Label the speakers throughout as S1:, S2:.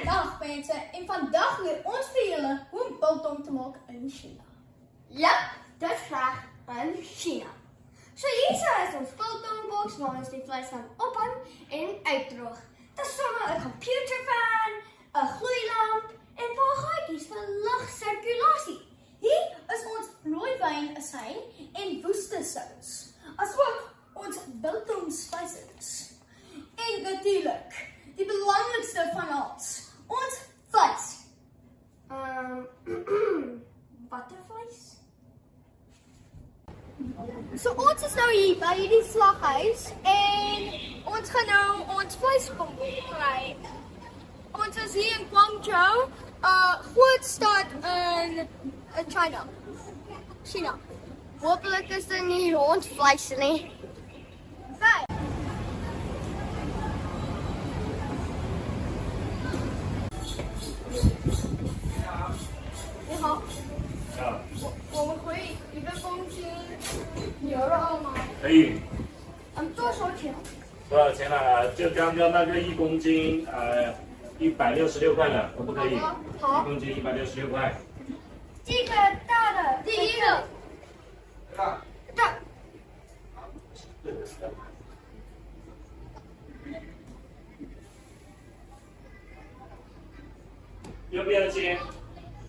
S1: Goeiedag mensen, en vandaag leer ons vir julle hoe om biltong te maak in China.
S2: Ja, dit graag in China. So hier is ons biltongbox waar ons die vleis gaan ophang en uitdroog. Dit is sommer 'n computerfan, 'n gloeilamp en 'n paar gaatjies vir lugsirkulasie.
S1: Hier is ons rooiwyn asyn en woestersous, asook ons biltong spices. En natuurlik, die belangrikste van alles, ons vleis.
S2: Buttervleis?
S1: So ons is nou hier by hierdie slaghuis en ons gaan nou ons vleis kom kry. Ons is hier in Guangzhou, groot stad in China.
S2: Hopelijk is er nie rondvleis nie.
S1: Right.你好，我们可以一个公斤牛肉吗？
S3: 可以，
S1: 多少钱？
S3: 多少钱啊？就刚刚那个1公斤，166块的，可不可以？
S1: 好
S3: 1公斤166块。
S1: 这个大的，第一个，大。
S3: 要不要切？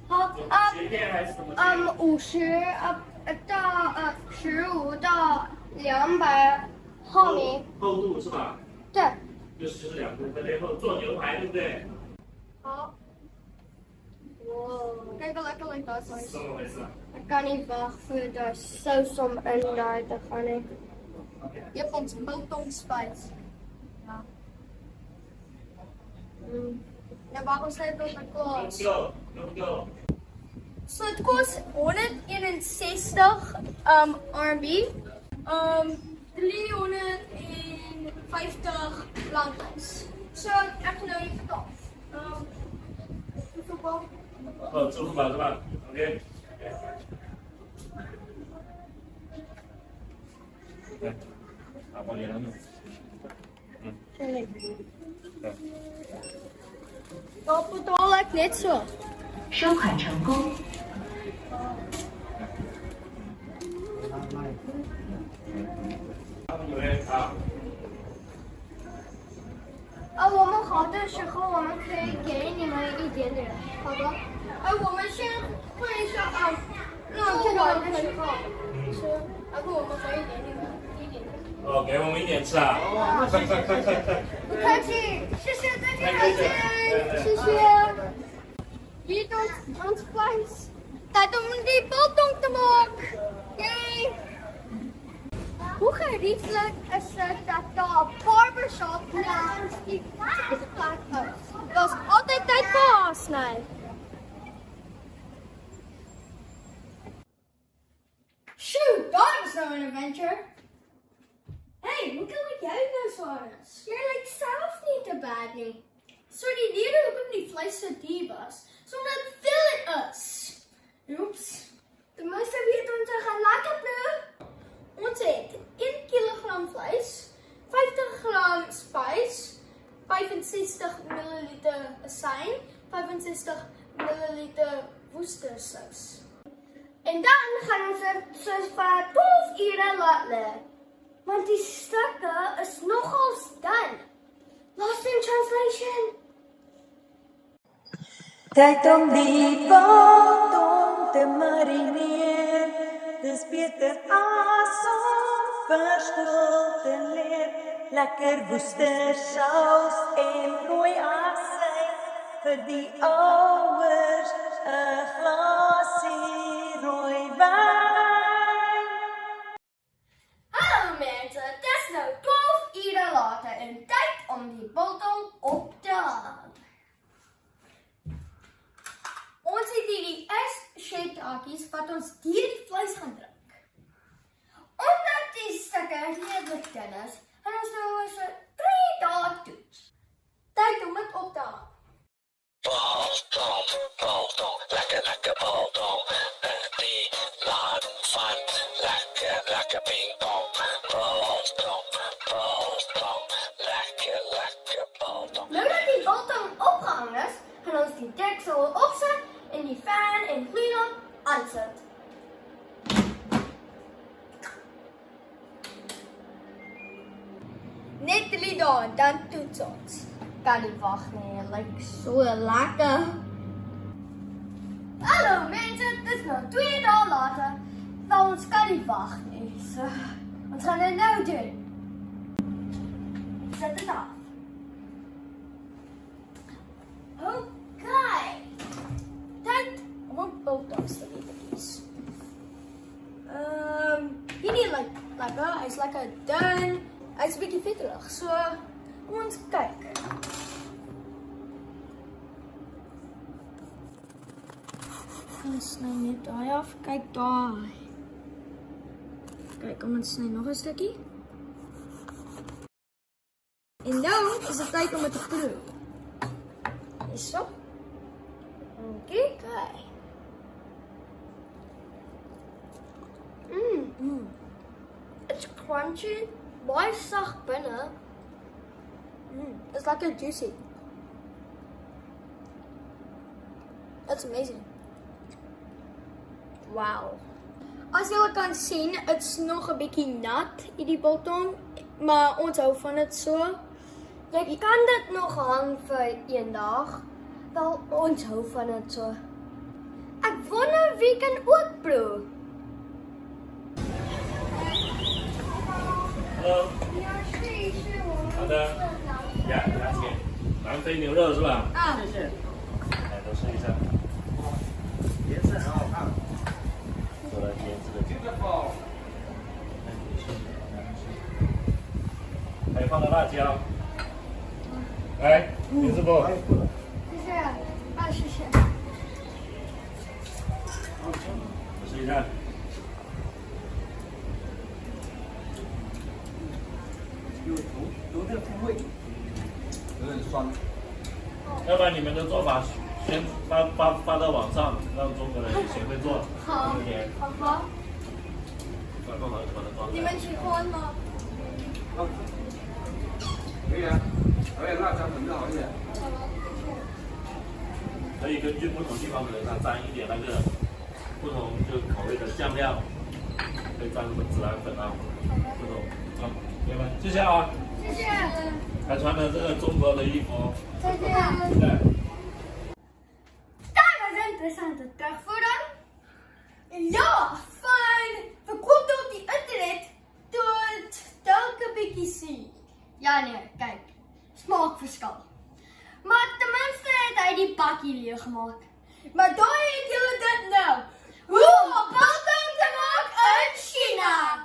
S2: 好
S3: 切片还是怎么切？
S2: 50到15到200毫米。
S3: 厚度是吧？
S2: 对，
S3: 就是2公分的厚，做牛排对不对？
S1: 好。Wow, kijk wel lekker dat.
S3: 是这么回事啊？
S2: ik kan niet wachten de saus om in daar te gaan.
S1: Je hebt ons biltong spice. Ja. En waarom staat dat met klas?
S3: Go.
S1: So it kost 161 RMB. 350 blankjes. So ek nou hier betaal. Hoeveel?
S3: 哦，支付宝是吧 ？OK。来，我脸上弄。
S1: Dat betaal ik net zo.
S4: 收款成功。
S2: 我们好的时候我们可以给你们一点点。
S1: 好的。我们先混一下
S2: 做完的时候
S1: 吃，然后我们可以给你们一点点。
S3: 哦，给我们一点吃啊！快！
S2: 不客气，谢谢，再见，
S3: 再见
S2: 谢谢。
S1: Hier ons vlees. Tijd om die biltong te maken. Yay!
S2: Hoe geriefelijk is het dat daar een barbershop naast die vleesplek is?
S1: Dat is altijd tijd voor haarsnij. Shoot, dat was nou een adventure.
S2: Hey, hoe kan ik jou nou zo eens? Jij lijkt zelf niet te bad nie.
S1: So die rede hoekom die vleis so duur was, omdat veel het is. Oeps.
S2: Tenminste weet ons gaan lekker bly.
S1: Ons het 1 kilogram vleis, 50 gram spys, 65 ml asyn, 65 ml woestersous.
S2: En dan gaan ons dit so vir 12 ure laat lê. Want die stukke is nogal dun. Lost in translation.
S5: Tijd om die biltong te marineer. Dis beter as om verskil te leer. Lekker woestersous en rooi asyn vir die ouers 'n glasie rooi wyn.
S2: Hallo mensen, het is nou 12 ure later en tijd om die biltong op te halen.
S1: Ons het hierdie S-shaped hakies wat ons deur die vleis gaan druk.
S2: Omdat die stukke redelijk dun is, gaan ons nou eens 3 dae toets.
S1: Tyd om dit op te haal.
S6: Biltong, lekker biltong. Die laden van lekker pingpong. Biltong, lekker biltong.
S2: Nou dat die biltong opgehangen is, aansit.
S1: Net die daar, dan toets ons.
S2: Kan nie wag nie, dit lyk so lekker. Hallo mense, dit is nou 2 dae later. Nou ons kan nie wag nie. So, ons gaan dit nou doen. Zet dit af. Okay.
S1: Tyd om 'n biltong te lees. Hierdie lyk lekker, hy's lekker dun. Hy's 'n bietjie vetterig, so kom ons kyk. Ons sny net daai af, kyk daai. Kyk, kom ons sny nog 'n stukkie. En nou is dit tyd om dit te proe. Hierso. Okay.
S2: It's crunchy, baie sag binne.
S1: It's lekker juicy. That's amazing.
S2: Wow.
S1: As julle kan sien, dit's nog 'n bietjie nat, hierdie biltong, maar ons hou van dit so.
S2: Jy kan dit nog hang vir eendag. Wel, ons hou van dit so. Ek wonder wie kan ook proe.
S3: Hello，
S2: Ja,是
S3: 好的，呀，拿钱，南非牛肉是吧？
S1: 啊，
S3: 谢谢。来，都试一下。
S7: 颜色很好看。
S3: 做了腌制的鸡，还有放了辣椒。来，林师傅，
S2: 谢谢，谢谢。
S3: 试一下。
S7: 有点风味，有点酸。
S3: 要不然你们的做法先发到网上，让中国人也学会做。
S2: 好
S3: 有点，
S2: 好，
S3: 把它装
S2: 你们喜欢吗？
S7: 可以啊，而且辣椒粉更好一点。
S3: 可以根据不同地方的人，他沾一点那个不同就口味的酱料，可以沾什么孜然粉啊，这种啊，明白？谢谢啊。
S2: 谢谢。
S3: 还穿了这个中国的衣服。
S2: 再见。
S3: 对。
S2: Daar was interessante terugvoering.
S1: Ja, van verkoop op die internet tot dalk 'n bietjie sien.
S2: Ja nee, kyk. Smaakverskil. Maar ten minste het hy die bakkie leeg gemaak.
S1: Maar daai het julle dit nou. Hoe om biltong te maak in China.